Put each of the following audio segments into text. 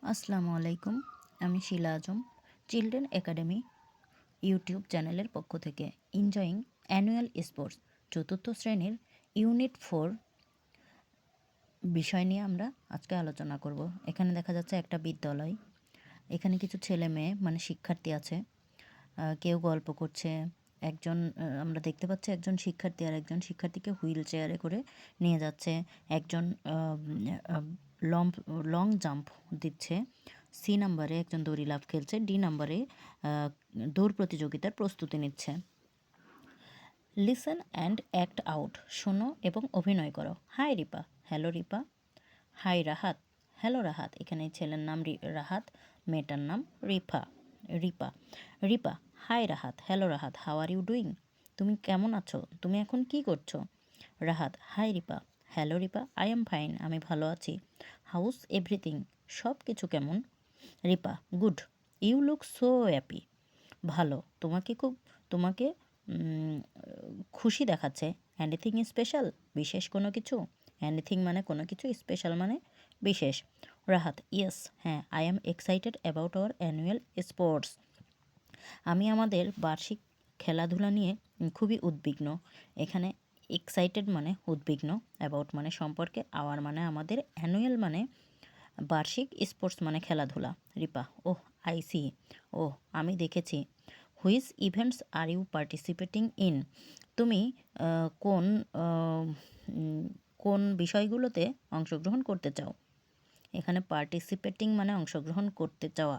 আসসালামু আলাইকুম। আমি শিলা আজম চিলড্রেন একাডেমি ইউটিউব চ্যানেলের পক্ষ থেকে এনজয়িং অ্যানুয়াল স্পোর্টস চতুর্থ শ্রেণীর ইউনিট 4 বিষয় নিয়ে আমরা আজকে আলোচনা করব। এখানে দেখা যাচ্ছে একটা বিদ্যালয়। এখানে কিছু ছেলে মেয়ে মানে শিক্ষার্থী আছে। কেউ গল্প করছে। আমরা দেখতে পাচ্ছি একজন শিক্ষার্থী আর একজন শিক্ষার্থীকে হুইল চেয়ারে করে নিয়ে যাচ্ছে। একজন লম্ব লং জাম্প দিচ্ছে। সি নাম্বারে একজন দড়ি লাফ খেলছে। ডি নাম্বারে দৌড় প্রতিযোগিতার প্রস্তুতি নিচ্ছে। লিসেন অ্যান্ড অ্যাক্ট আউট, শোনো এবং অভিনয় করো। Hi Ripa, hello Ripa. Hi Rahat, hello Rahat. এখানে ছেলের নাম রাহাত, মেয়েটার নাম Ripa. Ripa, hi Rahat, hello Rahat, how are you doing? তুমি কেমন আছো? তুমি এখন কি করছো? Rahat, hi Ripa, hello Ripa, I am fine, আমি ভালো আছি। হাউস এভরিথিং, সব কিছু কেমন? Ripa, good, you look so happy, ভালো, তোমাকে খুশি দেখাচ্ছে। এনিথিং স্পেশাল, বিশেষ কোনো কিছু? এনিথিং মানে কোনো কিছু, স্পেশাল মানে বিশেষ। রাহাত, ইয়েস, হ্যাঁ, I am excited about our annual sports, আমি আমাদের বার্ষিক খেলাধুলা নিয়ে খুবই উদ্বিগ্ন। এখানে এক্সাইটেড মানে উদ্বিগ্ন, অ্যাবাউট মানে সম্পর্কে, আওয়ার মানে আমাদের, অ্যানুয়াল মানে বার্ষিক, স্পোর্টস মানে খেলাধুলা। Ripa, oh I see, oh আমি দেখেছি। Which events are you participating in, তুমি কোন কোন বিষয়গুলোতে অংশগ্রহণ করতে চাও? এখানে পার্টিসিপেটিং মানে অংশগ্রহণ করতে চাওয়া।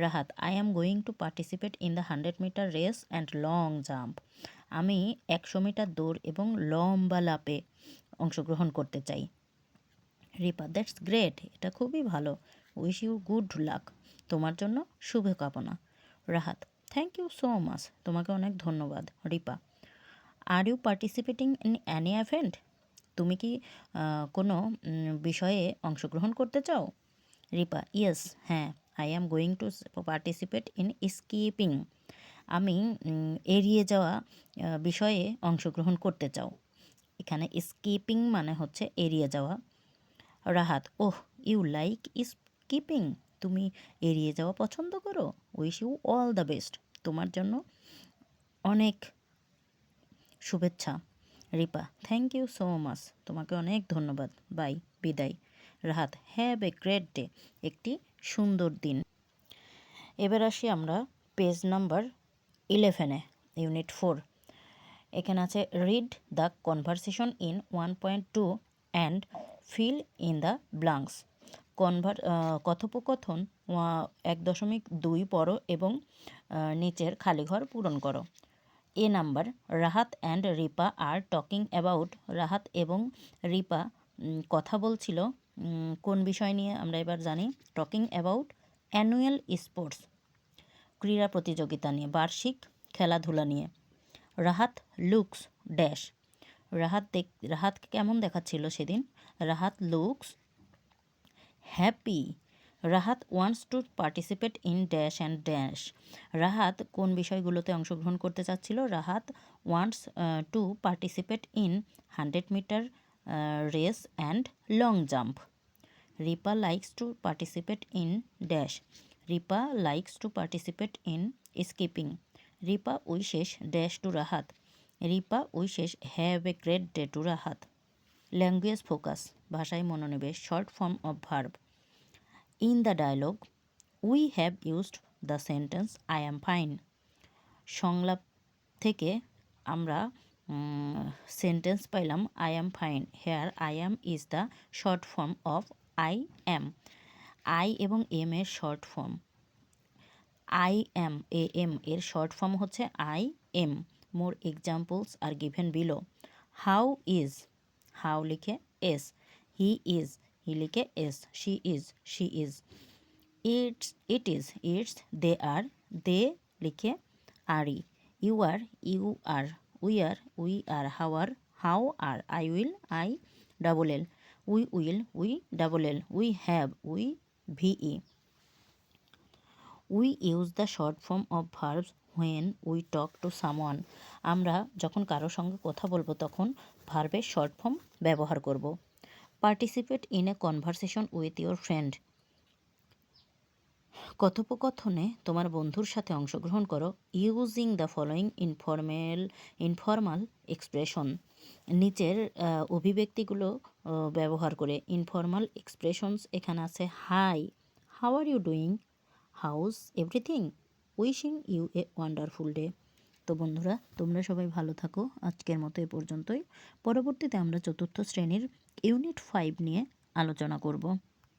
Rahat, I am going to participate in the 100 metre race and long jump, আমি 100 মিটার দৌড় এবং লম্বা লাফে অংশগ্রহণ করতে চাই। রিপা, দ্যাটস গ্রেট, এটা খুবই ভালো। উইশ ইউ গুড লাক, তোমার জন্য শুভকামনা। Rahat, thank you so much, তোমাকে অনেক ধন্যবাদ। Ripa, are you participating in any event, তুমি কি কোনো বিষয়ে অংশগ্রহণ করতে চাও? রিপা, ইয়েস, হ্যাঁ, I am going to participate in skipping, আমি এড়িয়ে যাওয়া বিষয়ে অংশগ্রহণ করতে চাও। এখানে স্কিপিং মানে হচ্ছে এড়িয়ে যাওয়া। Rahat, oh you like skipping, তুমি এড়িয়ে যাওয়া পছন্দ করো। Wish you all the best, তোমার জন্য অনেক শুভেচ্ছা। Ripa, thank you so much, তোমাকে অনেক ধন্যবাদ। বাই, বিদায়। Rahat, have a great day, একটি সুন্দর দিন। এবার আসি আমরা পেজ নাম্বার 11-এ, ইউনিট 4। এখানে আছে read the conversation in 1.2 and fill in the blanks, কথোপকথন 1.2 পড়ো এবং নিচের খালিঘর পূরণ করো। A number, Rahat and Ripa are talking about, Rahat এবং রিপা কথা বলছিল কোন বিষয় নিয়ে আমরা এবার জানি। টকিং অ্যাবাউট অ্যানুয়াল স্পোর্টস, ক্রীড়া প্রতিযোগিতা নিয়ে, বার্ষিক খেলাধুলা নিয়ে। রাহাত লুকস ড্যাশ, রাহাত কেমন দেখাচ্ছিল সেদিন? Rahat looks happy. Rahat wants to participate in dash and dash, Rahat কোন বিষয়গুলোতে অংশগ্রহণ করতে চাচ্ছিল? Rahat wants to participate in 100 metre race and long jump. Ripa likes to participate in dash, Ripa likes to participate in skipping. Ripa wishes dash to Rahat, Ripa wishes have a great day to Rahat. Language focus, ভাষায় মনোনিবেশ, short form of verb. In the dialogue we have used the sentence I am fine, সংলাপ থেকে আমরা sentence পাইলাম I am fine. Here I am is the short form of I am, I এবং M এর short form. I am, A M এর short form হচ্ছে I M. More examples are given below. How is, how লিখে S. He is, he লিখে S. She is, she is. It is, it's. They are, they লিখে R E. You R, you are. We are. How are. I will, I double L. We will, we double L. We have, we VE. We use the short form of verbs when we talk to someone, আমরা যখন কারোর সঙ্গে কথা বলবো তখন ভার্বের short form ব্যবহার করব। Participate in a conversation with your friend, কথোপকথনে তোমার বন্ধুর সাথে অংশগ্রহণ করো using the following informal expression. নিচের অভিব্যক্তিগুলো ব্যবহার করে। ইনফর্মাল এক্সপ্রেশনস এখানে আছে hi, how are you doing, how's everything, wishing you a wonderful day. তো বন্ধুরা, তোমরা সবাই ভালো থাকো। আজকের মতো এ পর্যন্তই। পরবর্তীতে আমরা চতুর্থ শ্রেণীর ইউনিট 5 নিয়ে আলোচনা করব।